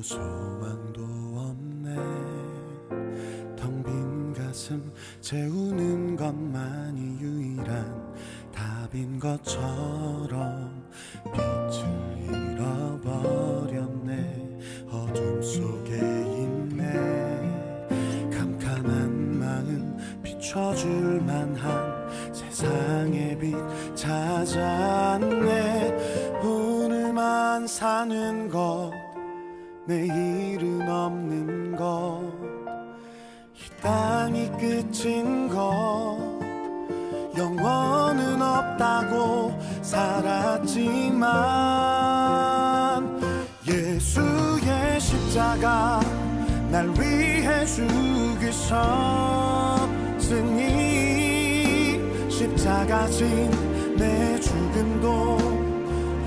소망도 없네. 텅 빈 가슴 채우는 것만이 유일한 답인 것처럼 빛을 잃어버렸네. 어둠 속에 있네. 캄캄한 마음 비춰줄 만한 세상의 빛 찾았네. 오늘만 사는 것, 내일은 없는 것, 이 땅이 끝인 것, 영원은 없다고 살았지만 예수의 십자가 날 위해 죽으셨으니 십자가 진 내 죽음도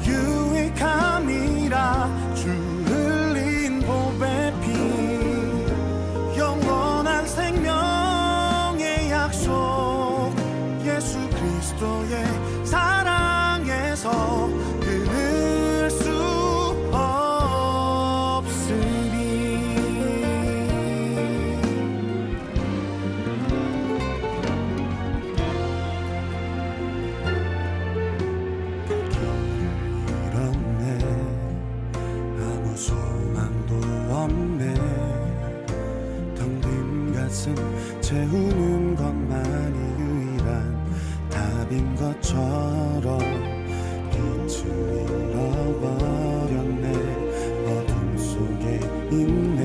유익함이라. 주 흘린 보배 피 영원한 생명의 약속, 예수 그리스도의 사랑에서 끊을 수 없으리. 잃었네. 아무 소망도 없네. 텅 빈 가슴 채우는 것만이 유일한 답인 것처럼 빛을 잃어버렸네. 어둠 속에 있네.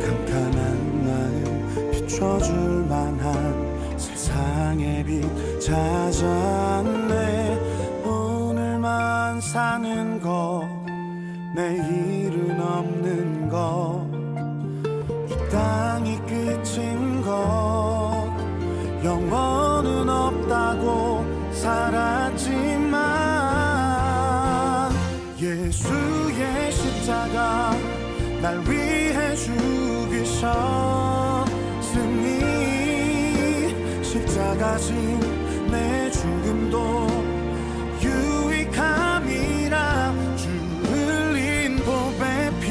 캄캄한 마음 비춰줄 만한 세상의 빛 찾았네. 오늘만 사는 것, 내일은 없는 것, 이 땅이 끝인 것, 영원은 없다고 살았지만 예수의 십자가 날 위해 죽으셨으니 십자가 진 내 죽음도 유익함이라. 주 흘린 보배 피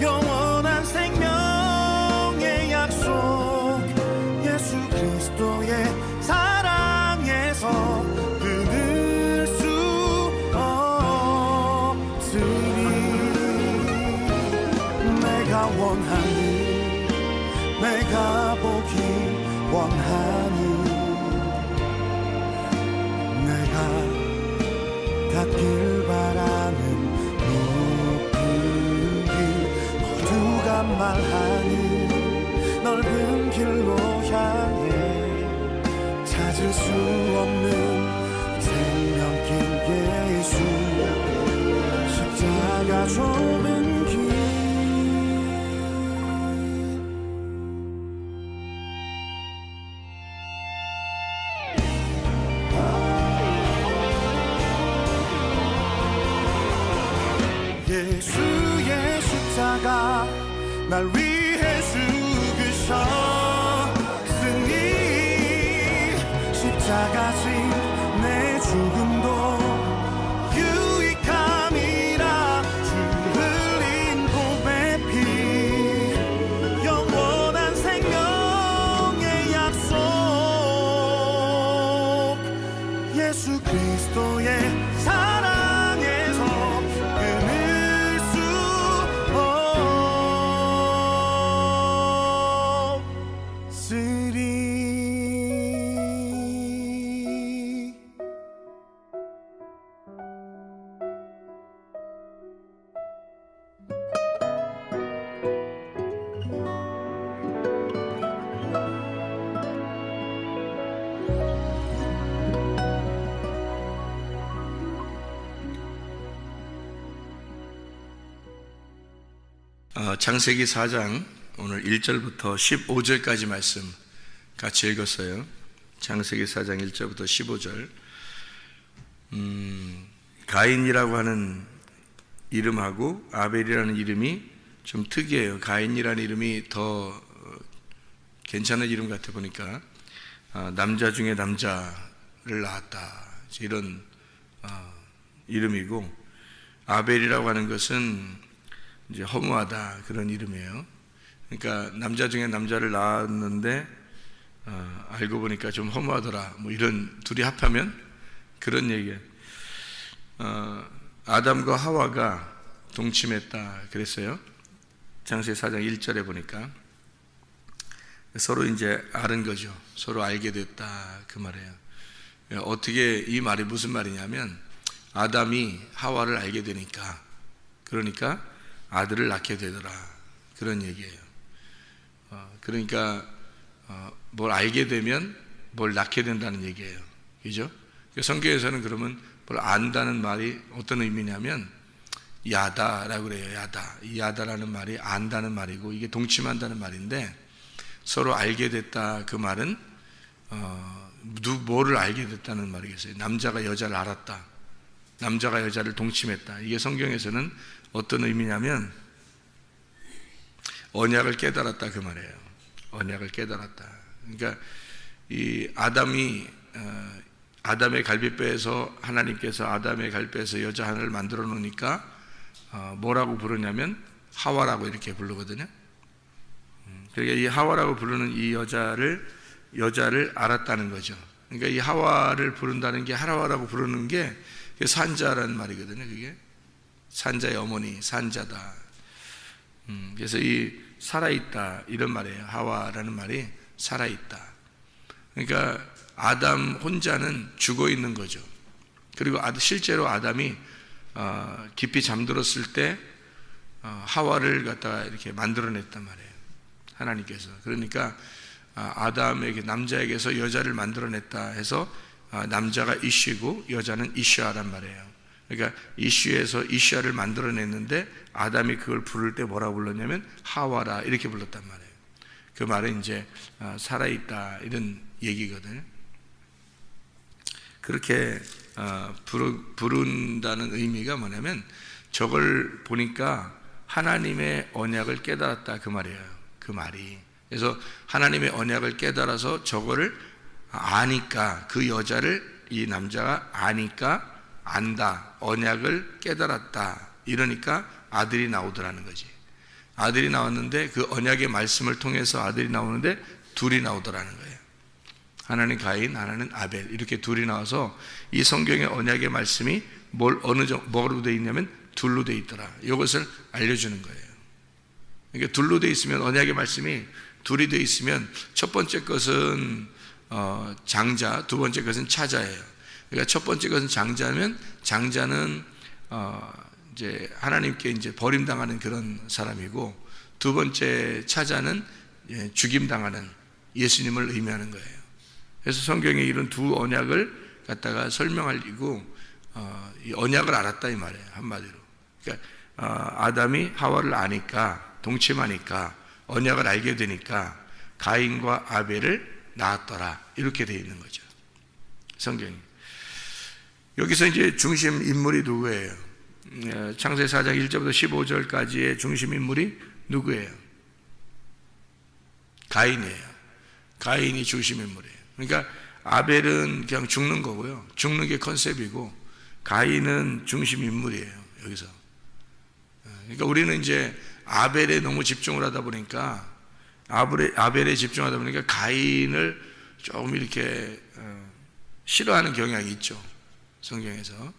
영원한 생명의 약속, 예수 그리스도의 사랑에서 끊을 수 없으리. 내가 원하니, 내가 보기 원하니, 내가 닿길 바라는 높은 길 모두가 말하니 넓은 길로 향해 찾을 수 없는 생명길 예수, 십자가 좁은 길. 예수의 십자가 날 위해 죽으셨으니 십자가 진 내 죽음도 유익함이라. 주 흘린 보배 피 영원한 생명의 약속, 예수 그리스도의 사랑에서 끊을 수 없으리. 창세기 4장 오늘 1절부터 15절까지 말씀 같이 읽었어요. 창세기 4장 1절부터 15절. 가인이라고 하는 이름하고 아벨이라는 이름이 좀 특이해요. 가인이라는 이름이 더 괜찮은 이름 같아 보니까 남자 중에 남자를 낳았다, 이런 이름이고, 아벨이라고 하는 것은 이제 허무하다 그런 이름이에요. 그러니까 남자 중에 남자를 낳았는데 알고 보니까 좀 허무하더라. 뭐 이런 둘이 합하면 그런 얘기예요. 아담과 하와가 동침했다 그랬어요. 창세기 4장 1절에 보니까 서로 이제 아는 거죠. 서로 알게 됐다 그 말이에요. 어떻게 이 말이 무슨 말이냐면 아담이 하와를 알게 되니까 그러니까 아들을 낳게 되더라 그런 얘기예요. 그러니까 뭘 알게 되면 뭘 낳게 된다는 얘기예요. 그죠? 성경에서는 그러면 뭘 안다는 말이 어떤 의미냐면 야다라고 그래요. 야다. 이 야다라는 말이 안다는 말이고 이게 동침한다는 말인데 서로 알게 됐다 그 말은 뭐를 알게 됐다는 말이겠어요. 남자가 여자를 알았다. 남자가 여자를 동침했다. 이게 성경에서는 어떤 의미냐면 언약을 깨달았다 그 말이에요. 언약을 깨달았다. 그러니까 이 아담의 갈비뼈에서 하나님께서 아담의 갈비뼈에서 여자 하나를 만들어 놓으니까 뭐라고 부르냐면 하와라고 이렇게 부르거든요. 그러니까 이 하와라고 부르는 이 여자를 알았다는 거죠. 그러니까 이 하와를 부른다는 게 하와라고 부르는 게 산자라는 말이거든요. 그게 산자의 어머니, 산자다. 그래서 이 살아있다 이런 말이에요. 하와라는 말이 살아있다. 그러니까 아담 혼자는 죽어 있는 거죠. 그리고 실제로 아담이 깊이 잠들었을 때 하와를 갖다가 이렇게 만들어냈단 말이에요. 하나님께서. 그러니까 아담에게 남자에게서 여자를 만들어냈다 해서 남자가 이슈고 여자는 이슈아란 말이에요. 그러니까 이슈에서 이슈아를 만들어냈는데 아담이 그걸 부를 때 뭐라고 불렀냐면 하와라 이렇게 불렀단 말이에요. 그 말은 이제 살아있다 이런 얘기거든요. 그렇게 부른다는 의미가 뭐냐면 저걸 보니까 하나님의 언약을 깨달았다 그 말이에요. 그 말이. 그래서 하나님의 언약을 깨달아서 저거를 아니까 그 여자를 이 남자가 아니까 안다. 언약을 깨달았다. 이러니까 아들이 나오더라는 거지. 아들이 나왔는데 그 언약의 말씀을 통해서 아들이 나오는데 둘이 나오더라는 거예요. 하나는 가인, 하나는 아벨 이렇게 둘이 나와서 이 성경의 언약의 말씀이 뭐로 되어 있냐면 둘로 되어 있더라. 이것을 알려주는 거예요. 그러니까 둘로 되어 있으면 언약의 말씀이 둘이 되어 있으면 첫 번째 것은 장자, 두 번째 것은 차자예요. 그러니까 첫 번째 것은 장자면 장자는 이제 하나님께 이제 버림당하는 그런 사람이고 두 번째 차자는 죽임당하는 예수님을 의미하는 거예요. 그래서 성경에 이런 두 언약을 갖다가 설명하려고 이 언약을 알았다 이 말이에요. 한마디로. 그러니까 아담이 하와를 아니까 동침하니까 언약을 알게 되니까 가인과 아벨을 낳았더라 이렇게 되어 있는 거죠. 성경이. 여기서 이제 중심 인물이 누구예요? 창세기 4장 1절부터 15절까지의 중심 인물이 누구예요? 가인이에요. 가인이 중심 인물이에요. 그러니까 아벨은 그냥 죽는 거고요. 죽는 게 컨셉이고 가인은 중심 인물이에요. 여기서. 그러니까 우리는 이제 아벨에 너무 집중을 하다 보니까 아벨에 집중하다 보니까 가인을 조금 이렇게 싫어하는 경향이 있죠. 성경에서.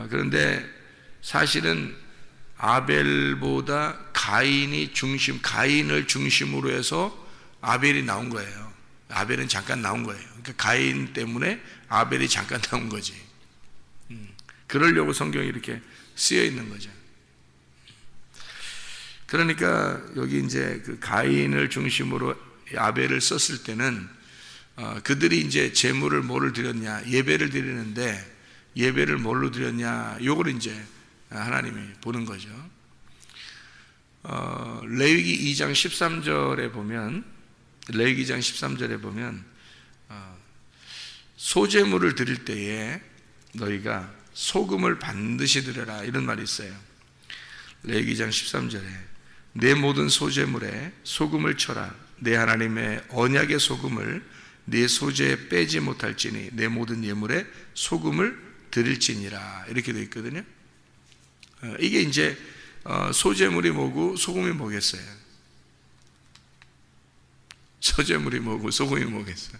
그런데 사실은 아벨보다 가인을 중심으로 해서 아벨이 나온 거예요. 아벨은 잠깐 나온 거예요. 그러니까 가인 때문에 아벨이 잠깐 나온 거지. 그러려고 성경이 이렇게 쓰여 있는 거죠. 그러니까 여기 이제 그 가인을 중심으로 아벨을 썼을 때는 그들이 이제 제물을 뭐를 드렸냐, 예배를 드리는데 예배를 뭘로 드렸냐, 요걸 이제 하나님이 보는 거죠. 레위기 2장 13절에 보면 소제물을 드릴 때에 너희가 소금을 반드시 드려라 이런 말이 있어요. 레위기 2장 13절에 내 모든 소제물에 소금을 쳐라. 내 하나님의 언약의 소금을 네 소재에 빼지 못할지니 내 모든 예물에 소금을 드릴지니라 이렇게 되어 있거든요. 이게 이제 소재물이 뭐고 소금이 뭐겠어요? 소재물이 뭐고 소금이 뭐겠어요?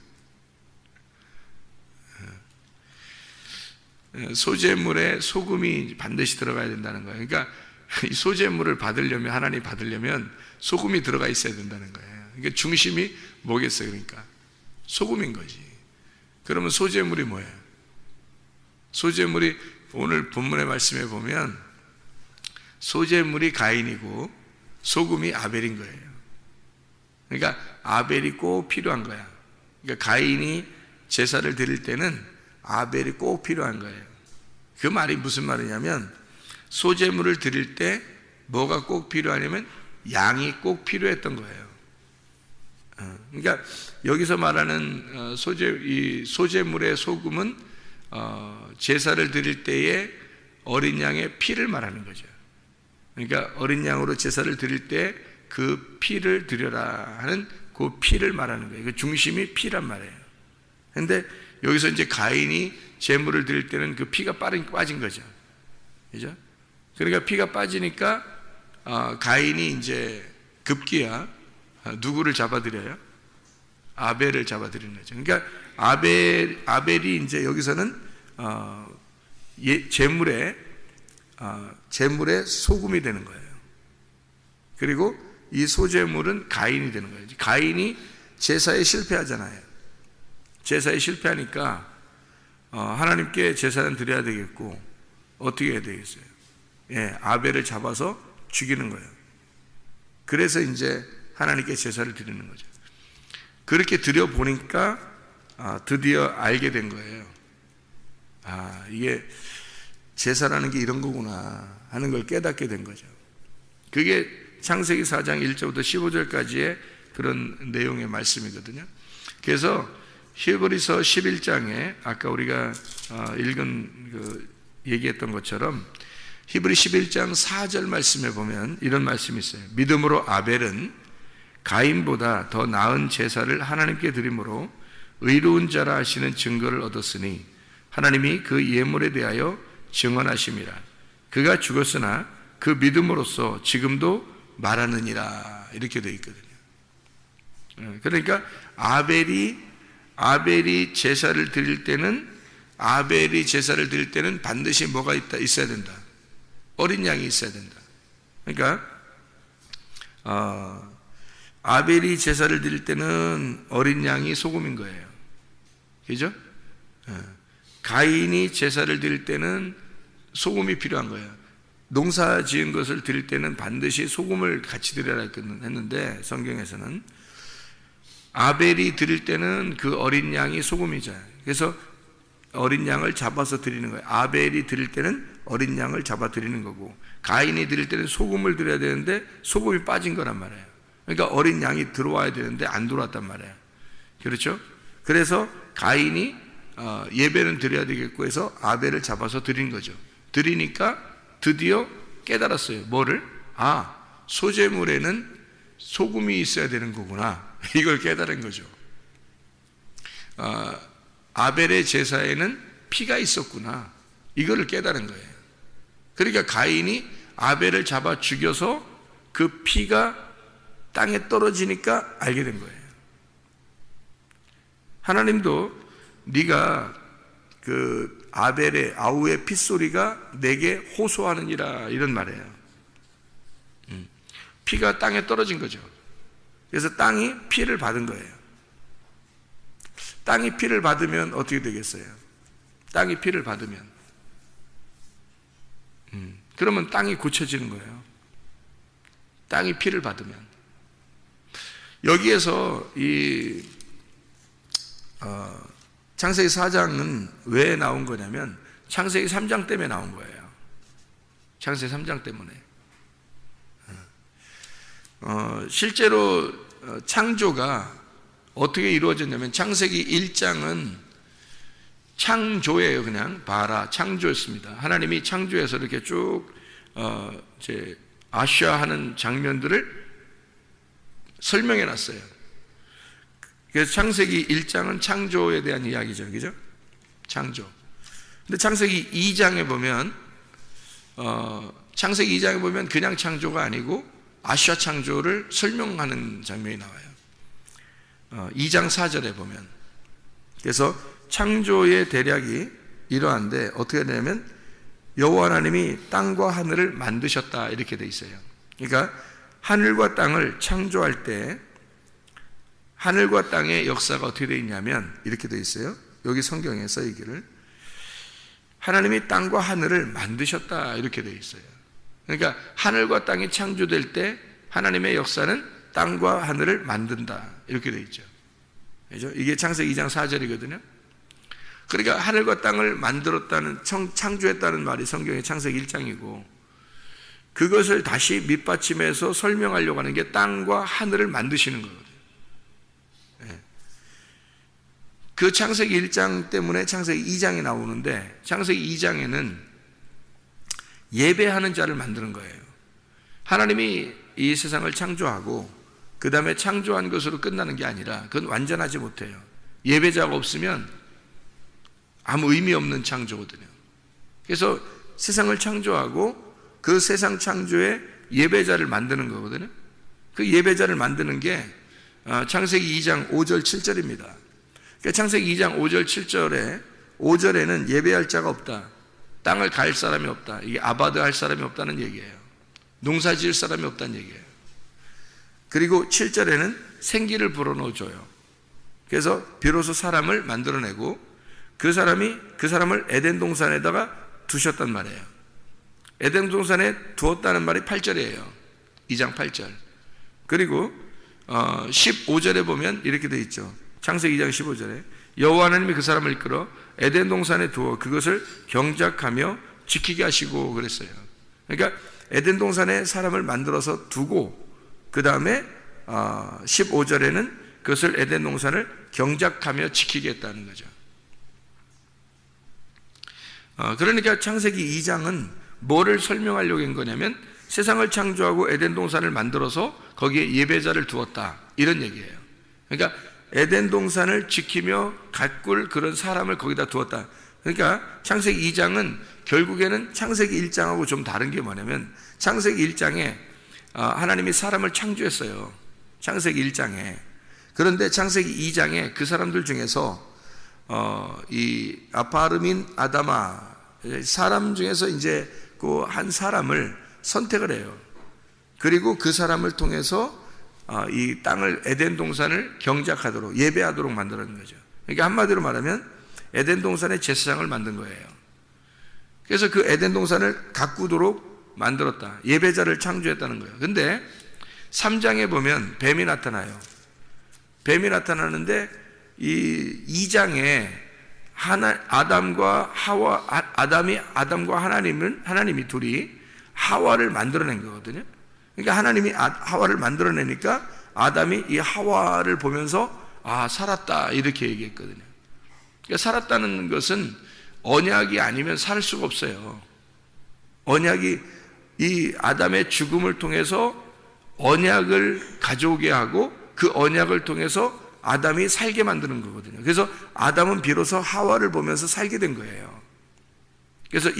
소재물에 소금이 반드시 들어가야 된다는 거예요. 그러니까 이 소재물을 받으려면, 하나님 받으려면 소금이 들어가 있어야 된다는 거예요. 그러니까 중심이 뭐겠어요? 그러니까 소금인 거지. 그러면 소재물이 뭐예요? 소재물이 오늘 본문의 말씀에 보면 소재물이 가인이고 소금이 아벨인 거예요. 그러니까 아벨이 꼭 필요한 거야. 그러니까 가인이 제사를 드릴 때는 아벨이 꼭 필요한 거예요. 그 말이 무슨 말이냐면 소재물을 드릴 때 뭐가 꼭 필요하냐면 양이 꼭 필요했던 거예요. 그러니까 여기서 말하는 이 소재물의 소금은 제사를 드릴 때에 어린 양의 피를 말하는 거죠. 그러니까 어린 양으로 제사를 드릴 때 그 피를 드려라 하는 그 피를 말하는 거예요. 그 중심이 피란 말이에요. 그런데 여기서 이제 가인이 제물을 드릴 때는 그 피가 빠진 거죠. 그죠? 그러니까 피가 빠지니까 가인이 이제 급기야 누구를 잡아드려요? 아벨을 잡아드리는 거죠. 그러니까 아벨이 이제 여기서는 제물의 소금이 되는 거예요. 그리고 이 소재물은 가인이 되는 거예요. 가인이 제사에 실패하잖아요. 제사에 실패하니까 하나님께 제사는 드려야 되겠고 어떻게 해야 되겠어요? 아벨을 잡아서 죽이는 거예요. 그래서 이제 하나님께 제사를 드리는 거죠. 그렇게 드려보니까 드디어 알게 된 거예요. 이게 제사라는 게 이런 거구나 하는 걸 깨닫게 된 거죠. 그게 창세기 4장 1절부터 15절까지의 그런 내용의 말씀이거든요. 그래서 히브리서 11장에 아까 우리가 읽은 얘기했던 것처럼 히브리 11장 4절 말씀에 보면 이런 말씀이 있어요. 믿음으로 아벨은 가인보다 더 나은 제사를 하나님께 드림으로 의로운 자라 하시는 증거를 얻었으니 하나님이 그 예물에 대하여 증언하심이라. 그가 죽었으나 그 믿음으로써 지금도 말하느니라 이렇게 되어 있거든요. 그러니까 아벨이 제사를 드릴 때는 반드시 뭐가 있어야 된다. 어린 양이 있어야 된다. 그러니까 아벨이 제사를 드릴 때는 어린 양이 소금인 거예요. 그죠? 가인이 제사를 드릴 때는 소금이 필요한 거예요. 농사 지은 것을 드릴 때는 반드시 소금을 같이 드려야 했는데 성경에서는 아벨이 드릴 때는 그 어린 양이 소금이잖아요. 그래서 어린 양을 잡아서 드리는 거예요. 아벨이 드릴 때는 어린 양을 잡아 드리는 거고 가인이 드릴 때는 소금을 드려야 되는데 소금이 빠진 거란 말이에요. 그러니까 어린 양이 들어와야 되는데 안 들어왔단 말이에요. 그렇죠? 그래서 가인이 예배는 드려야 되겠고 해서 아벨을 잡아서 드린 거죠. 드리니까 드디어 깨달았어요. 뭐를? 소재물에는 소금이 있어야 되는 거구나. 이걸 깨달은 거죠. 아벨의 제사에는 피가 있었구나. 이거를 깨달은 거예요. 그러니까 가인이 아벨을 잡아 죽여서 그 피가 땅에 떨어지니까 알게 된 거예요. 하나님도 네가 그 아우의 핏소리가 내게 호소하느니라 이런 말이에요. 피가 땅에 떨어진 거죠. 그래서 땅이 피를 받은 거예요. 땅이 피를 받으면 어떻게 되겠어요? 땅이 피를 받으면 그러면 땅이 고쳐지는 거예요. 땅이 피를 받으면. 여기에서 이 창세기 4장은 왜 나온 거냐면 창세기 3장 때문에 나온 거예요. 창세기 3장 때문에. 실제로 창조가 어떻게 이루어졌냐면 창세기 1장은 창조예요. 그냥 봐라 창조였습니다. 하나님이 창조해서 이렇게 쭉 이제 아시아하는 장면들을 설명해 놨어요. 그래서 창세기 1장은 창조에 대한 이야기죠. 그죠? 창조. 근데 창세기 2장에 보면 창세기 2장에 보면 그냥 창조가 아니고 아시아 창조를 설명하는 장면이 나와요. 2장 4절에 보면. 그래서 창조의 대략이 이러한데 어떻게 되냐면 여호와 하나님이 땅과 하늘을 만드셨다 이렇게 돼 있어요. 그러니까 하늘과 땅을 창조할 때 하늘과 땅의 역사가 어떻게 되어 있냐면 이렇게 되어 있어요. 여기 성경에 써 있기를 하나님이 땅과 하늘을 만드셨다 이렇게 되어 있어요. 그러니까 하늘과 땅이 창조될 때 하나님의 역사는 땅과 하늘을 만든다 이렇게 되어 있죠. 그렇죠? 이게 창세기 2장 4절이거든요. 그러니까 하늘과 땅을 만들었다는 창조했다는 말이 성경의 창세기 1장이고 그것을 다시 밑받침해서 설명하려고 하는 게 땅과 하늘을 만드시는 거거든요. 그 창세기 1장 때문에 창세기 2장이 나오는데 창세기 2장에는 예배하는 자를 만드는 거예요. 하나님이 이 세상을 창조하고 그 다음에 창조한 것으로 끝나는 게 아니라 그건 완전하지 못해요. 예배자가 없으면 아무 의미 없는 창조거든요. 그래서 세상을 창조하고 그 세상 창조에 예배자를 만드는 거거든요. 그 예배자를 만드는 게 창세기 2장 5절 7절입니다. 그러니까 창세기 2장 5절 7절에 5절에는 예배할 자가 없다. 땅을 갈 사람이 없다. 이게 아바드 할 사람이 없다는 얘기예요. 농사 지을 사람이 없다는 얘기예요. 그리고 7절에는 생기를 불어넣어줘요. 그래서 비로소 사람을 만들어내고 그 사람을 에덴 동산에다가 두셨단 말이에요. 에덴 동산에 두었다는 말이 8절이에요. 2장 8절. 그리고 15절에 보면 이렇게 되어 있죠. 창세기 2장 15절에 여호와 하나님이 그 사람을 이끌어 에덴 동산에 두어 그것을 경작하며 지키게 하시고 그랬어요. 그러니까 에덴 동산에 사람을 만들어서 두고 그 다음에 15절에는 그것을 에덴 동산을 경작하며 지키게 했다는 거죠. 그러니까 창세기 2장은 뭐를 설명하려고 한 거냐면 세상을 창조하고 에덴 동산을 만들어서 거기에 예배자를 두었다 이런 얘기예요. 그러니까 에덴 동산을 지키며 가꿀 그런 사람을 거기다 두었다. 그러니까 창세기 2장은 결국에는 창세기 1장하고 좀 다른 게 뭐냐면 창세기 1장에 하나님이 사람을 창조했어요. 창세기 1장에. 그런데 창세기 2장에 그 사람들 중에서 이 아파르민 아다마 사람 중에서 이제 그 한 사람을 선택을 해요. 그리고 그 사람을 통해서 이 땅을 에덴 동산을 경작하도록 예배하도록 만들었는 거죠. 그러니까 한마디로 말하면 에덴 동산의 제사장을 만든 거예요. 그래서 그 에덴 동산을 가꾸도록 만들었다. 예배자를 창조했다는 거예요. 근데 3장에 보면 뱀이 나타나요. 뱀이 나타나는데 이 2장에 아담과 하나님이 둘이 하와를 만들어낸 거거든요. 그러니까 하나님이 하와를 만들어내니까 아담이 이 하와를 보면서 살았다 이렇게 얘기했거든요. 그러니까 살았다는 것은 언약이 아니면 살 수가 없어요. 언약이 이 아담의 죽음을 통해서 언약을 가져오게 하고 그 언약을 통해서 아담이 살게 만드는 거거든요. 그래서 아담은 비로소 하와를 보면서 살게 된 거예요. 그래서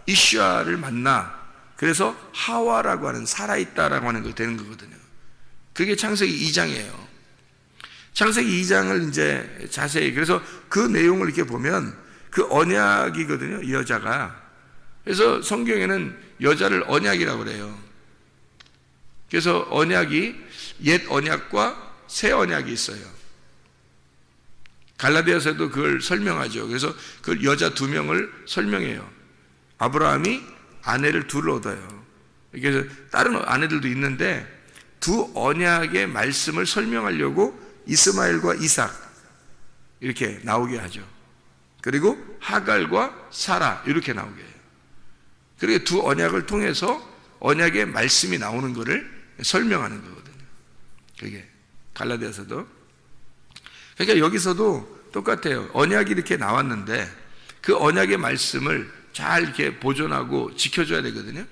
이슈아를 만나 그래서 하와라고 하는 살아있다라고 하는 거 되는 거거든요. 그게 창세기 2장이에요. 창세기 2장을 이제 자세히 그래서 그 내용을 이렇게 보면 그 언약이거든요. 이 여자가. 그래서 성경에는 여자를 언약이라고 그래요. 그래서 언약이 옛 언약과 새 언약이 있어요. 갈라디아서도 그걸 설명하죠. 그래서 그 여자 2명을 설명해요. 아브라함이 아내를 둘을 얻어요. 그래서 다른 아내들도 있는데 두 언약의 말씀을 설명하려고 이스마엘과 이삭 이렇게 나오게 하죠. 그리고 하갈과 사라 이렇게 나오게 해요. 그리고 두 언약을 통해서 언약의 말씀이 나오는 것을 설명하는 거거든요. 그게 갈라디아서도. 그러니까 여기서도 똑같아요. 언약이 이렇게 나왔는데 그 언약의 말씀을 잘 이렇게 보존하고 지켜줘야 되거든요.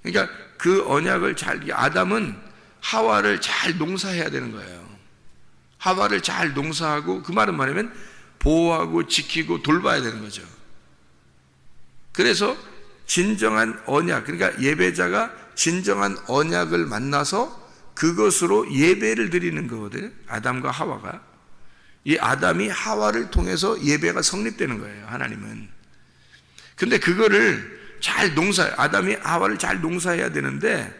그러니까 그 언약을 아담은 하와를 잘 농사해야 되는 거예요. 하와를 잘 농사하고 그 말은 뭐냐면 보호하고 지키고 돌봐야 되는 거죠. 그래서 진정한 언약, 그러니까 예배자가 진정한 언약을 만나서 그것으로 예배를 드리는 거거든요. 아담과 하와가. 이 아담이 하와를 통해서 예배가 성립되는 거예요, 하나님은. 근데 그거를 아담이 하와를 잘 농사해야 되는데,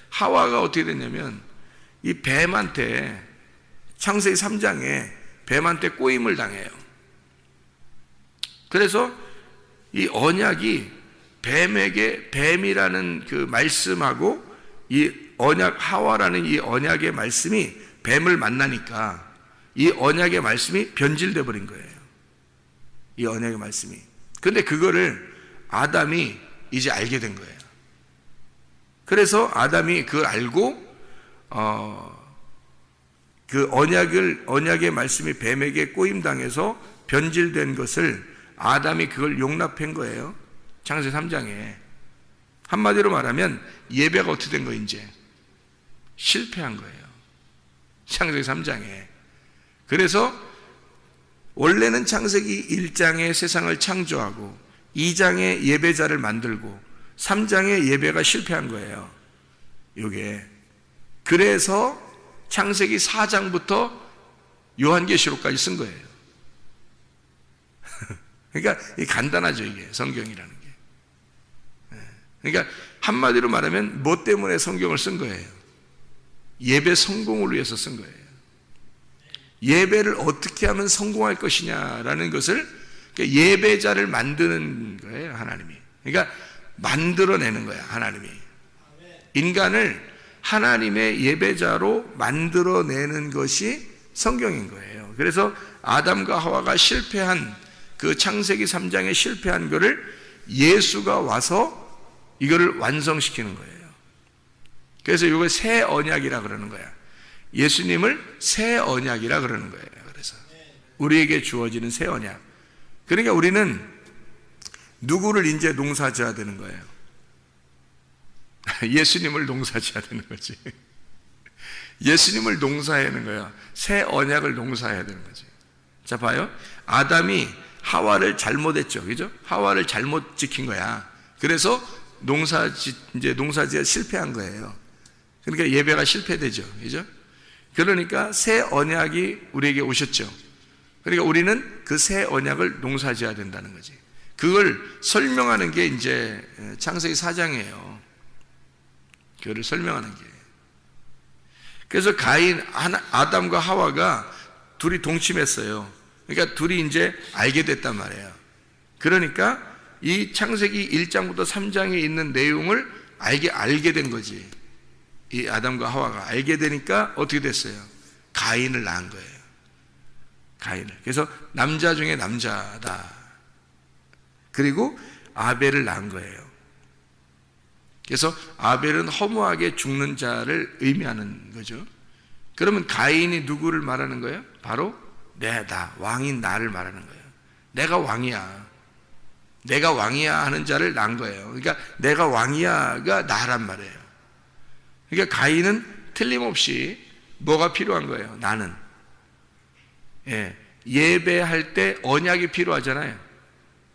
하와가 어떻게 됐냐면, 이 뱀한테, 창세기 3장에 뱀한테 꼬임을 당해요. 그래서 이 언약이 뱀이라는 그 말씀하고 이 언약, 하와라는 이 언약의 말씀이 뱀을 만나니까 이 언약의 말씀이 변질돼 버린 거예요. 이 언약의 말씀이. 근데 그거를 아담이 이제 알게 된 거예요. 그래서 아담이 그걸 알고 그 언약의 말씀이 뱀에게 꼬임당해서 변질된 것을 아담이 그걸 용납한 거예요. 창세기 3장에. 한마디로 말하면 예배가 어떻게 된 거예요? 이제 실패한 거예요. 창세기 3장에. 그래서 원래는 창세기 1장에 세상을 창조하고 2장에 예배자를 만들고 3장에 예배가 실패한 거예요. 요게. 그래서 창세기 4장부터 요한계시록까지 쓴 거예요. 그러니까 간단하죠, 이게 성경이라는 게. 그러니까 한마디로 말하면 뭐 때문에 성경을 쓴 거예요? 예배 성공을 위해서 쓴 거예요. 예배를 어떻게 하면 성공할 것이냐라는 것을 예배자를 만드는 거예요, 하나님이. 그러니까 만들어내는 거야, 하나님이. 인간을 하나님의 예배자로 만들어내는 것이 성경인 거예요. 그래서 아담과 하와가 실패한 그 창세기 3장에 실패한 거를 예수가 와서 이거를 완성시키는 거예요. 그래서 이걸 새 언약이라 그러는 거야. 예수님을 새 언약이라 그러는 거예요. 그래서 우리에게 주어지는 새 언약. 그러니까 우리는 누구를 이제 농사지어야 되는 거예요? 예수님을 농사지어야 되는 거지. 예수님을 농사해야 하는 거야. 새 언약을 농사해야 되는 거지. 자, 봐요. 아담이 하와를 잘못했죠. 그죠? 하와를 잘못 지킨 거야. 그래서 이제 농사지어 실패한 거예요. 그러니까 예배가 실패되죠. 그죠? 그러니까 새 언약이 우리에게 오셨죠. 그러니까 우리는 그 새 언약을 농사지어야 된다는 거지. 그걸 설명하는 게 이제 창세기 4장이에요. 그거를 설명하는 게. 그래서 아담과 하와가 둘이 동침했어요. 그러니까 둘이 이제 알게 됐단 말이에요. 그러니까 이 창세기 1장부터 3장에 있는 내용을 알게 된 거지. 이 아담과 하와가 알게 되니까 어떻게 됐어요? 가인을 낳은 거예요. 가인을. 그래서 남자 중에 남자다. 그리고 아벨을 낳은 거예요. 그래서 아벨은 허무하게 죽는 자를 의미하는 거죠. 그러면 가인이 누구를 말하는 거예요? 바로 나, 왕인 나를 말하는 거예요. 내가 왕이야. 내가 왕이야 하는 자를 낳은 거예요. 그러니까 내가 왕이야가 나란 말이에요. 그러니까 가인은 틀림없이 뭐가 필요한 거예요? 나는. 예배할 때 언약이 필요하잖아요.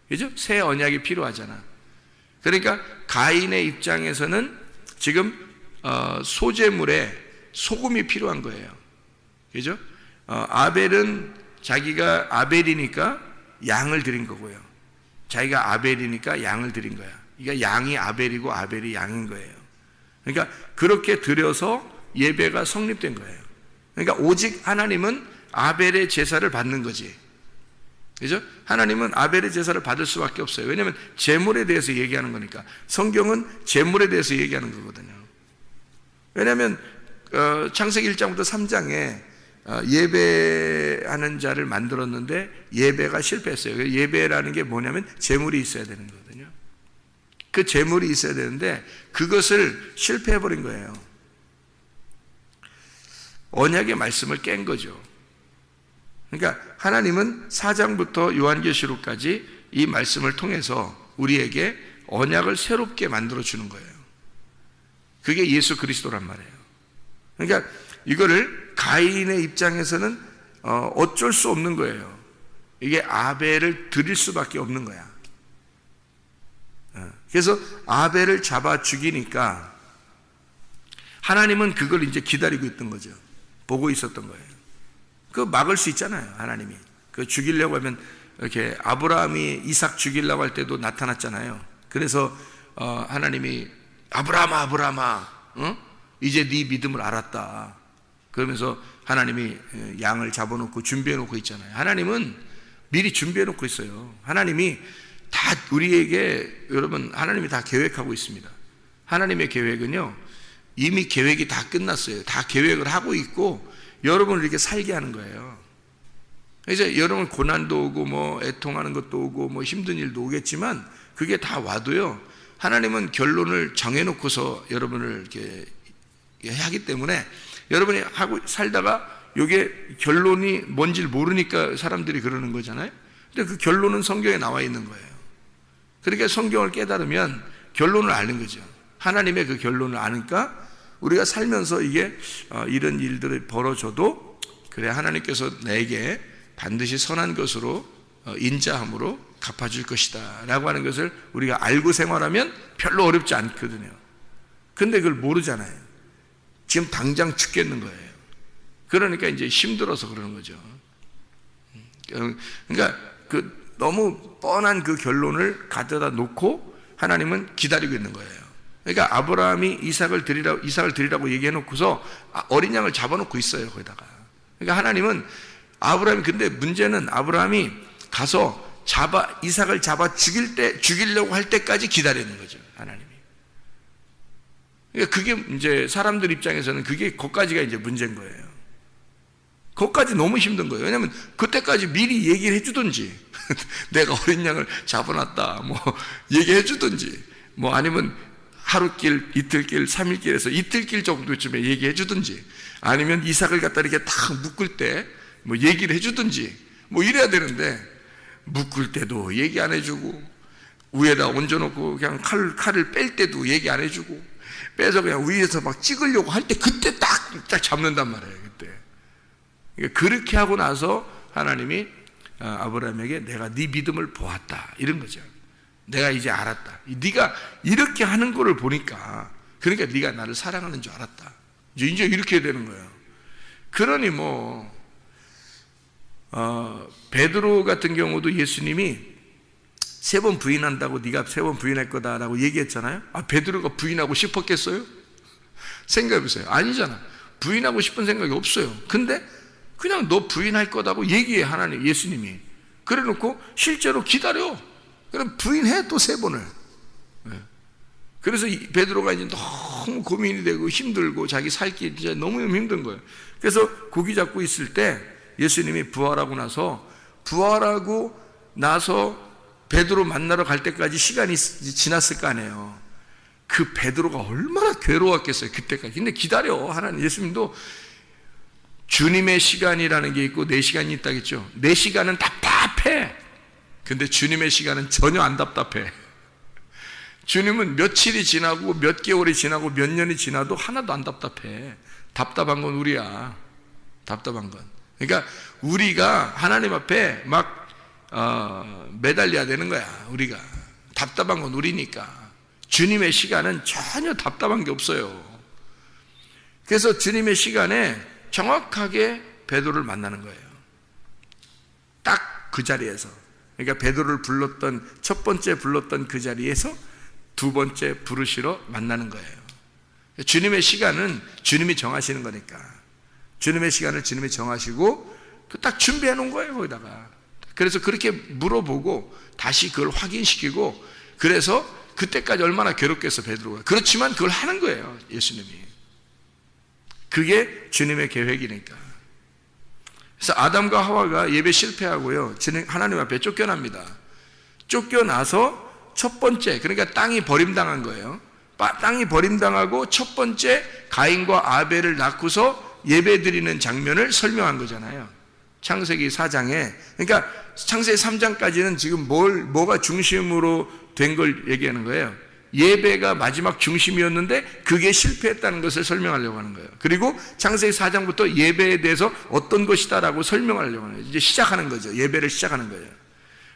그죠? 새 언약이 필요하잖아. 그러니까 가인의 입장에서는 지금 소제물에 소금이 필요한 거예요. 그죠? 아벨은 자기가 아벨이니까 양을 드린 거고요. 자기가 아벨이니까 양을 드린 거야. 그러니까 양이 아벨이고 아벨이 양인 거예요. 그러니까 그렇게 드려서 예배가 성립된 거예요. 그러니까 오직 하나님은 아벨의 제사를 받는 거지. 그죠? 하나님은 아벨의 제사를 받을 수밖에 없어요. 왜냐하면 제물에 대해서 얘기하는 거니까. 성경은 제물에 대해서 얘기하는 거거든요. 왜냐하면 창세기 1장부터 3장에 예배하는 자를 만들었는데 예배가 실패했어요. 예배라는 게 뭐냐면 제물이 있어야 되는 거거든요. 그 제물이 있어야 되는데 그것을 실패해버린 거예요. 언약의 말씀을 깬 거죠. 그러니까 하나님은 4장부터 요한계시록까지 이 말씀을 통해서 우리에게 언약을 새롭게 만들어주는 거예요. 그게 예수 그리스도란 말이에요. 그러니까 이거를 가인의 입장에서는 어쩔 수 없는 거예요. 이게 아벨을 드릴 수밖에 없는 거야. 그래서 아벨을 잡아 죽이니까 하나님은 그걸 이제 기다리고 있던 거죠. 보고 있었던 거예요. 그거 막을 수 있잖아요, 하나님이. 그 죽이려고 하면 이렇게 아브라함이 이삭 죽이려고 할 때도 나타났잖아요. 그래서 하나님이 아브라함아, 아브라함아, 이제 네 믿음을 알았다. 그러면서 하나님이 양을 잡아놓고 준비해놓고 있잖아요. 하나님은 미리 준비해놓고 있어요. 하나님이 다 우리에게, 여러분, 하나님이 다 계획하고 있습니다. 하나님의 계획은요, 이미 계획이 다 끝났어요. 다 계획을 하고 있고 여러분을 이렇게 살게 하는 거예요. 이제 여러분 고난도 오고 뭐 애통하는 것도 오고 뭐 힘든 일도 오겠지만 그게 다 와도요, 하나님은 결론을 정해놓고서 여러분을 이렇게 하기 때문에 여러분이 하고 살다가 이게 결론이 뭔지를 모르니까 사람들이 그러는 거잖아요. 근데 그 결론은 성경에 나와 있는 거예요. 그러니까 성경을 깨달으면 결론을 아는 거죠. 하나님의 그 결론을 아니까 우리가 살면서 이게 이런 일들이 벌어져도 그래, 하나님께서 내게 반드시 선한 것으로 인자함으로 갚아줄 것이다 라고 하는 것을 우리가 알고 생활하면 별로 어렵지 않거든요. 근데 그걸 모르잖아요. 지금 당장 죽겠는 거예요. 그러니까 이제 힘들어서 그러는 거죠. 그러니까 그 너무 뻔한 그 결론을 가져다 놓고 하나님은 기다리고 있는 거예요. 그러니까 아브라함이 이삭을 드리라고 얘기해 놓고서 어린 양을 잡아놓고 있어요, 거기다가. 그러니까 하나님은 근데 문제는 아브라함이 가서 이삭을 잡아 죽이려고 할 때까지 기다리는 거죠, 하나님이. 그러니까 그게 이제 사람들 입장에서는 거기까지가 이제 문제인 거예요. 거기까지 너무 힘든 거예요. 왜냐하면 그때까지 미리 얘기를 해주든지, 내가 어린 양을 잡아놨다, 뭐, 얘기해 주든지, 뭐 아니면 하루길, 이틀길, 3일길에서 이틀길 정도쯤에 얘기해 주든지, 아니면 이삭을 갖다 이렇게 탁 묶을 때 뭐 얘기를 해 주든지, 뭐 이래야 되는데, 묶을 때도 얘기 안 해주고, 위에다 얹어놓고 그냥 칼을 뺄 때도 얘기 안 해주고, 빼서 그냥 위에서 막 찍으려고 할 때 그때 딱 잡는단 말이에요, 그때. 그렇게 하고 나서 하나님이 아브라함에게 내가 네 믿음을 보았다, 이런 거죠. 내가 이제 알았다. 네가 이렇게 하는 거를 보니까, 그러니까 네가 나를 사랑하는 줄 알았다. 이제 이렇게 되는 거예요. 그러니 뭐 베드로 같은 경우도 예수님이 3번 부인한다고 네가 3번 부인할 거다라고 얘기했잖아요. 베드로가 부인하고 싶었겠어요? 생각해보세요. 아니잖아. 부인하고 싶은 생각이 없어요. 근데 그냥 너 부인할 거다고 얘기해, 하나님, 예수님이. 그래 놓고 실제로 기다려. 그럼 부인해, 또 3번을. 그래서 베드로가 이제 너무 고민이 되고 힘들고 자기 살기 이제 너무 힘든 거예요. 그래서 고기 잡고 있을 때 예수님이 부활하고 나서 베드로 만나러 갈 때까지 시간이 지났을 거 아니에요. 그 베드로가 얼마나 괴로웠겠어요, 그때까지. 근데 기다려, 하나님. 예수님도 주님의 시간이라는 게 있고 내 시간이 있다겠죠. 내 시간은 답답해. 근데 주님의 시간은 전혀 안 답답해. 주님은 며칠이 지나고 몇 개월이 지나고 몇 년이 지나도 하나도 안 답답해. 답답한 건 우리야. 답답한 건. 그러니까 우리가 하나님 앞에 막 매달려야 되는 거야, 우리가. 답답한 건 우리니까. 주님의 시간은 전혀 답답한 게 없어요. 그래서 주님의 시간에 정확하게 베드로를 만나는 거예요. 딱 그 자리에서. 그러니까 베드로를 첫 번째 불렀던 그 자리에서 2번째 부르시러 만나는 거예요. 주님의 시간은 주님이 정하시는 거니까. 주님의 시간을 주님이 정하시고 딱 준비해 놓은 거예요, 거기다가. 그래서 그렇게 물어보고 다시 그걸 확인시키고, 그래서 그때까지 얼마나 괴롭겠어, 베드로가. 그렇지만 그걸 하는 거예요, 예수님이. 그게 주님의 계획이니까. 그래서 아담과 하와가 예배 실패하고요, 하나님 앞에 쫓겨납니다. 쫓겨나서 첫 번째, 그러니까 땅이 버림당한 거예요. 땅이 버림당하고 첫 번째 가인과 아벨을 낳고서 예배 드리는 장면을 설명한 거잖아요, 창세기 4장에. 그러니까 창세기 3장까지는 지금 뭐가 중심으로 된 걸 얘기하는 거예요. 예배가 마지막 중심이었는데 그게 실패했다는 것을 설명하려고 하는 거예요. 그리고 창세기 4장부터 예배에 대해서 어떤 것이다라고 설명하려고 하는 거예요. 이제 시작하는 거죠. 예배를 시작하는 거예요.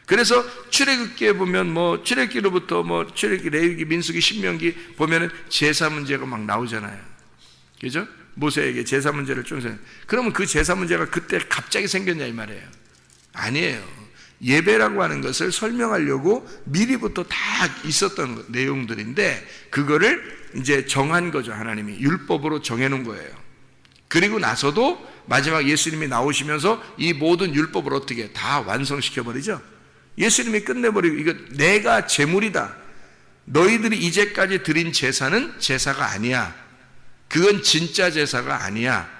그래서 출애굽기에 보면 뭐 출애굽기로부터 뭐 출애굽기, 레위기, 민수기, 신명기 보면은 제사 문제가 막 나오잖아요. 그죠? 모세에게 제사 문제를 좀 그러면 그 제사 문제가 그때 갑자기 생겼냐 이 말이에요. 아니에요. 예배라고 하는 것을 설명하려고 미리부터 다 있었던 내용들인데 그거를 이제 정한 거죠. 하나님이 율법으로 정해놓은 거예요. 그리고 나서도 마지막 예수님이 나오시면서 이 모든 율법을 어떻게 다 완성시켜버리죠. 예수님이 끝내버리고 이거 내가 제물이다. 너희들이 이제까지 드린 제사는 제사가 아니야. 그건 진짜 제사가 아니야.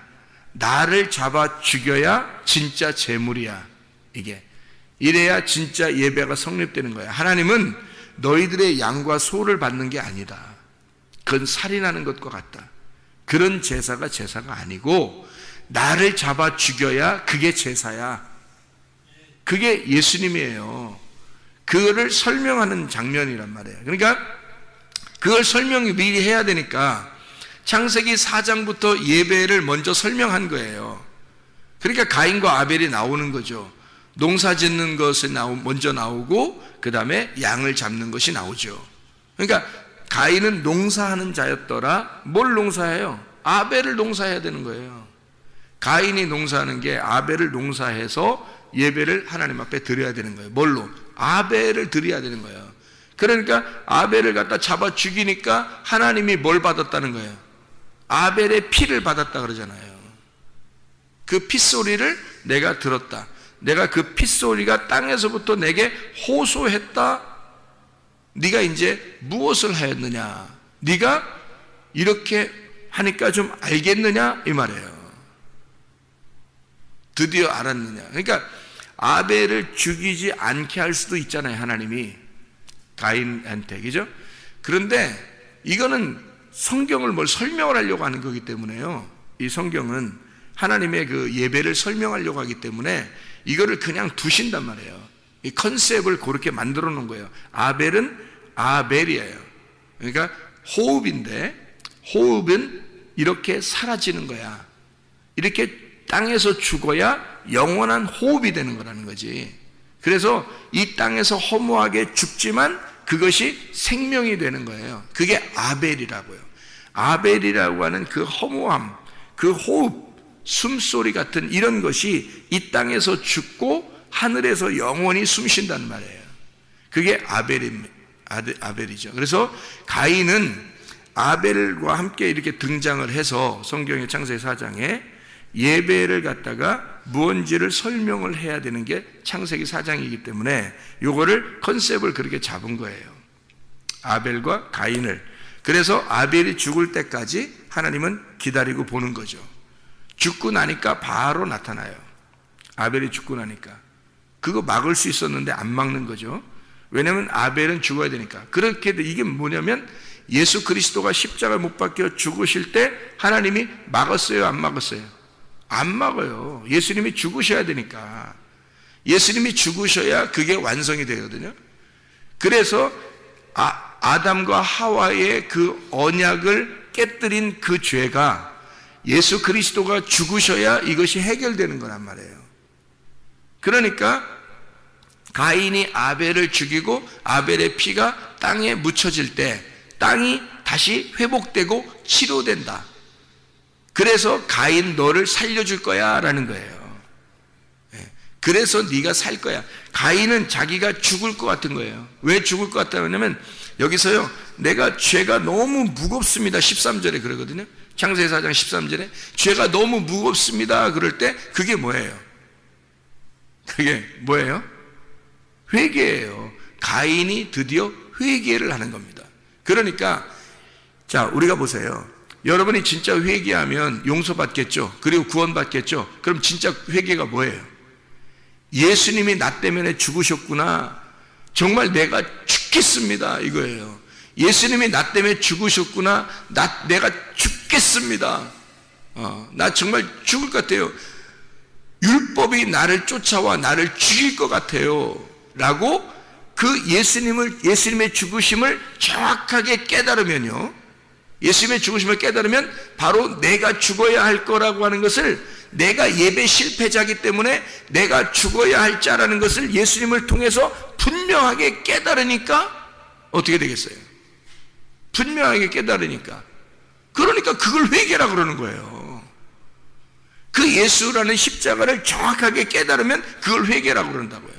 나를 잡아 죽여야 진짜 제물이야. 이게 이래야 진짜 예배가 성립되는 거야. 하나님은 너희들의 양과 소를 받는 게 아니다. 그건 살인하는 것과 같다. 그런 제사가 아니고 나를 잡아 죽여야 그게 제사야. 그게 예수님이에요. 그거를 설명하는 장면이란 말이에요. 그러니까 그걸 설명이 미리 해야 되니까 창세기 4장부터 예배를 먼저 설명한 거예요. 그러니까 가인과 아벨이 나오는 거죠. 농사 짓는 것이 먼저 나오고 그 다음에 양을 잡는 것이 나오죠. 그러니까 가인은 농사하는 자였더라. 뭘 농사해요? 아벨을 농사해야 되는 거예요. 가인이 농사하는 게 아벨을 농사해서 예배를 하나님 앞에 드려야 되는 거예요. 뭘로? 아벨을 드려야 되는 거예요. 그러니까 아벨을 갖다 잡아 죽이니까 하나님이 뭘 받았다는 거예요? 아벨의 피를 받았다 그러잖아요. 그 핏소리를 내가 들었다. 내가 그 핏소리가 땅에서부터 내게 호소했다. 네가 이제 무엇을 하였느냐? 네가 이렇게 하니까 좀 알겠느냐? 이 말이에요. 드디어 알았느냐? 그러니까 아벨을 죽이지 않게 할 수도 있잖아요. 하나님이 가인한테, 그죠? 그런데 이거는 성경을 뭘 설명을 하려고 하는 거기 때문에요. 이 성경은 하나님의 그 예배를 설명하려고 하기 때문에 이거를 그냥 두신단 말이에요. 이 컨셉을 그렇게 만들어 놓은 거예요. 아벨은 아벨이에요. 그러니까 호흡인데 호흡은 이렇게 사라지는 거야. 이렇게 땅에서 죽어야 영원한 호흡이 되는 거라는 거지. 그래서 이 땅에서 허무하게 죽지만 그것이 생명이 되는 거예요. 그게 아벨이라고요. 아벨이라고 하는 그 허무함, 그 호흡, 숨소리 같은 이런 것이 이 땅에서 죽고 하늘에서 영원히 숨쉰다는 말이에요. 그게 아벨이죠. 그래서 가인은 아벨과 함께 이렇게 등장을 해서 성경의 창세기 4장에 예배를 갖다가 무언지를 설명을 해야 되는 게 창세기 4장이기 때문에 요거를 컨셉을 그렇게 잡은 거예요. 아벨과 가인을. 그래서 아벨이 죽을 때까지 하나님은 기다리고 보는 거죠. 죽고 나니까 바로 나타나요. 아벨이 죽고 나니까. 그거 막을 수 있었는데 안 막는 거죠. 왜냐하면 아벨은 죽어야 되니까. 그렇게 이게 뭐냐면 예수 그리스도가 십자가에 못 박혀 죽으실 때 하나님이 막았어요, 안 막았어요? 안 막아요. 예수님이 죽으셔야 되니까. 예수님이 죽으셔야 그게 완성이 되거든요. 그래서 아담과 하와의 그 언약을 깨뜨린 그 죄가 예수 그리스도가 죽으셔야 이것이 해결되는 거란 말이에요. 그러니까 가인이 아벨을 죽이고 아벨의 피가 땅에 묻혀질 때 땅이 다시 회복되고 치료된다. 그래서 가인 너를 살려줄 거야 라는 거예요. 그래서 네가 살 거야. 가인은 자기가 죽을 것 같은 거예요. 왜 죽을 것 같다 그러냐면 여기서요, 내가 죄가 너무 무겁습니다 13절에 그러거든요. 창세기 4장 13절에 죄가 너무 무겁습니다 그럴 때 그게 뭐예요? 그게 뭐예요? 회개예요. 가인이 드디어 회개를 하는 겁니다. 그러니까 자, 우리가 보세요. 여러분이 진짜 회개하면 용서받겠죠. 그리고 구원받겠죠. 그럼 진짜 회개가 뭐예요? 예수님이 나 때문에 죽으셨구나. 정말 내가 죽겠습니다. 이거예요. 예수님이 나 때문에 죽으셨구나. 내가 죽겠습니다. 나 정말 죽을 것 같아요. 율법이 나를 쫓아와 나를 죽일 것 같아요. 라고 그 예수님의 죽으심을 정확하게 깨달으면요. 예수님의 죽으심을 깨달으면 바로 내가 죽어야 할 거라고 하는 것을 내가 예배 실패자이기 때문에 내가 죽어야 할 자라는 것을 예수님을 통해서 분명하게 깨달으니까 어떻게 되겠어요? 분명하게 깨달으니까, 그러니까 그걸 회개라 그러는 거예요. 그 예수라는 십자가를 정확하게 깨달으면 그걸 회개라고 그런다고요.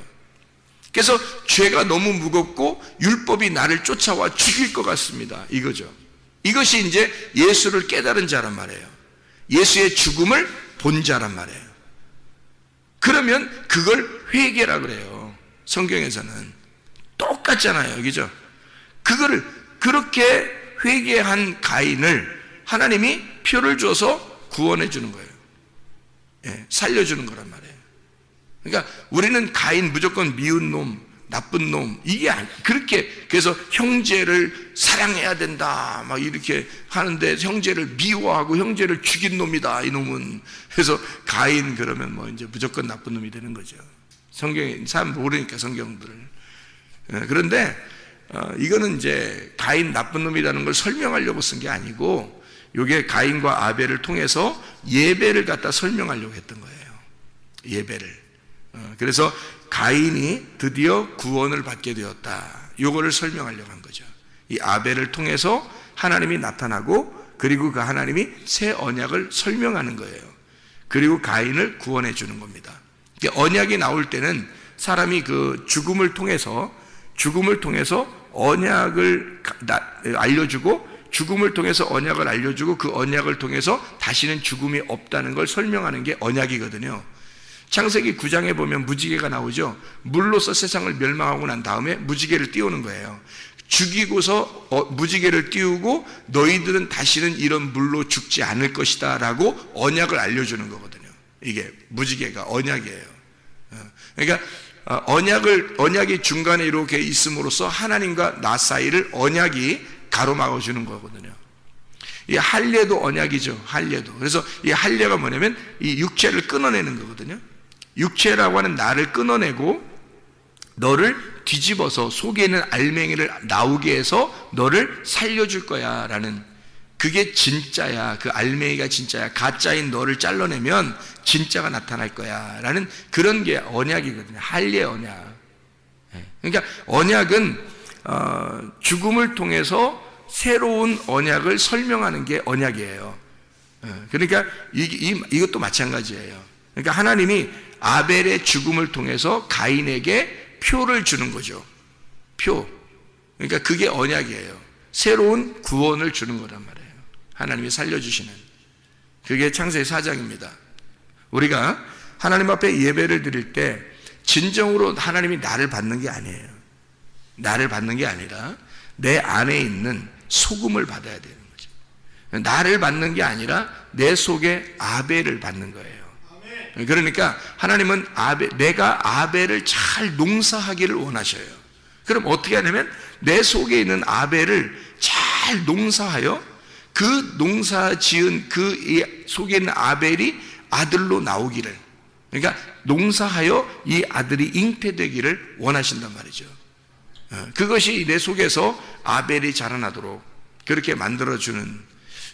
그래서 죄가 너무 무겁고 율법이 나를 쫓아와 죽일 것 같습니다, 이거죠. 이것이 이제 예수를 깨달은 자란 말이에요. 예수의 죽음을 본 자란 말이에요. 그러면 그걸 회개라 그래요. 성경에서는 똑같잖아요, 그죠? 그거를 그렇게 회개한 가인을 하나님이 표를 줘서 구원해 주는 거예요. 예, 살려주는 거란 말이에요. 그러니까 우리는 가인 무조건 미운 놈, 나쁜 놈, 이게 그렇게, 그래서 형제를 사랑해야 된다 막 이렇게 하는데 형제를 미워하고 형제를 죽인 놈이다 이놈은. 그래서 가인 그러면 뭐 이제 무조건 나쁜 놈이 되는 거죠. 성경에 사람 모르니까 성경들을. 예, 그런데 이거는 이제 가인 나쁜 놈이라는 걸 설명하려고 쓴 게 아니고, 이게 가인과 아벨을 통해서 예배를 갖다 설명하려고 했던 거예요. 예배를. 그래서 가인이 드디어 구원을 받게 되었다, 요거를 설명하려고 한 거죠. 이 아벨을 통해서 하나님이 나타나고, 그리고 그 하나님이 새 언약을 설명하는 거예요. 그리고 가인을 구원해 주는 겁니다. 언약이 나올 때는 사람이 그 죽음을 통해서 언약을 알려주고, 죽음을 통해서 언약을 알려주고, 그 언약을 통해서 다시는 죽음이 없다는 걸 설명하는 게 언약이거든요. 창세기 9장에 보면 무지개가 나오죠. 물로서 세상을 멸망하고 난 다음에 무지개를 띄우는 거예요. 죽이고서 무지개를 띄우고 너희들은 다시는 이런 물로 죽지 않을 것이다 라고 언약을 알려주는 거거든요. 이게 무지개가 언약이에요. 그러니까 언약이 중간에 이렇게 있음으로써 하나님과 나 사이를 언약이 가로막아 주는 거거든요. 이 할례도 언약이죠. 할례도. 그래서 이 할례가 뭐냐면 이 육체를 끊어내는 거거든요. 육체라고 하는 나를 끊어내고 너를 뒤집어서 속에 있는 알맹이를 나오게 해서 너를 살려줄 거야 라는, 그게 진짜야. 그 알맹이가 진짜야. 가짜인 너를 잘라내면 진짜가 나타날 거야 라는 그런 게 언약이거든요. 할례 언약. 그러니까 언약은 죽음을 통해서 새로운 언약을 설명하는 게 언약이에요. 그러니까 이것도 마찬가지예요. 그러니까 하나님이 아벨의 죽음을 통해서 가인에게 표를 주는 거죠. 표. 그러니까 그게 언약이에요. 새로운 구원을 주는 거란 말이에요. 하나님이 살려주시는. 그게 창세기 4장입니다. 우리가 하나님 앞에 예배를 드릴 때 진정으로 하나님이 나를 받는 게 아니에요. 나를 받는 게 아니라 내 안에 있는 소금을 받아야 되는 거죠. 나를 받는 게 아니라 내 속에 아벨을 받는 거예요. 그러니까 하나님은 내가 아벨을 잘 농사하기를 원하셔요. 그럼 어떻게 하냐면 내 속에 있는 아벨을 잘 농사하여 그 농사 지은 그 속에 있는 아벨이 아들로 나오기를, 그러니까 농사하여 이 아들이 잉태되기를 원하신단 말이죠. 그것이 내 속에서 아벨이 자라나도록 그렇게 만들어주는,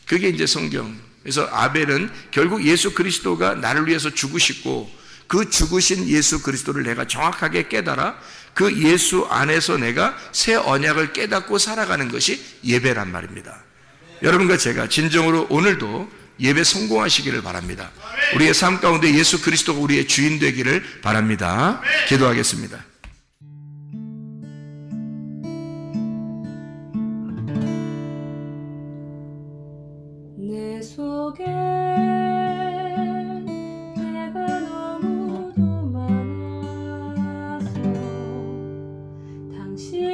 그게 이제 성경. 그래서 아벨은 결국 예수 그리스도가 나를 위해서 죽으시고, 그 죽으신 예수 그리스도를 내가 정확하게 깨달아 그 예수 안에서 내가 새 언약을 깨닫고 살아가는 것이 예배란 말입니다. 여러분과 제가 진정으로 오늘도 예배 성공하시기를 바랍니다. 우리의 삶 가운데 예수 그리스도가 우리의 주인 되기를 바랍니다. 기도하겠습니다. 내 속에 내가 너무도 많아서 당신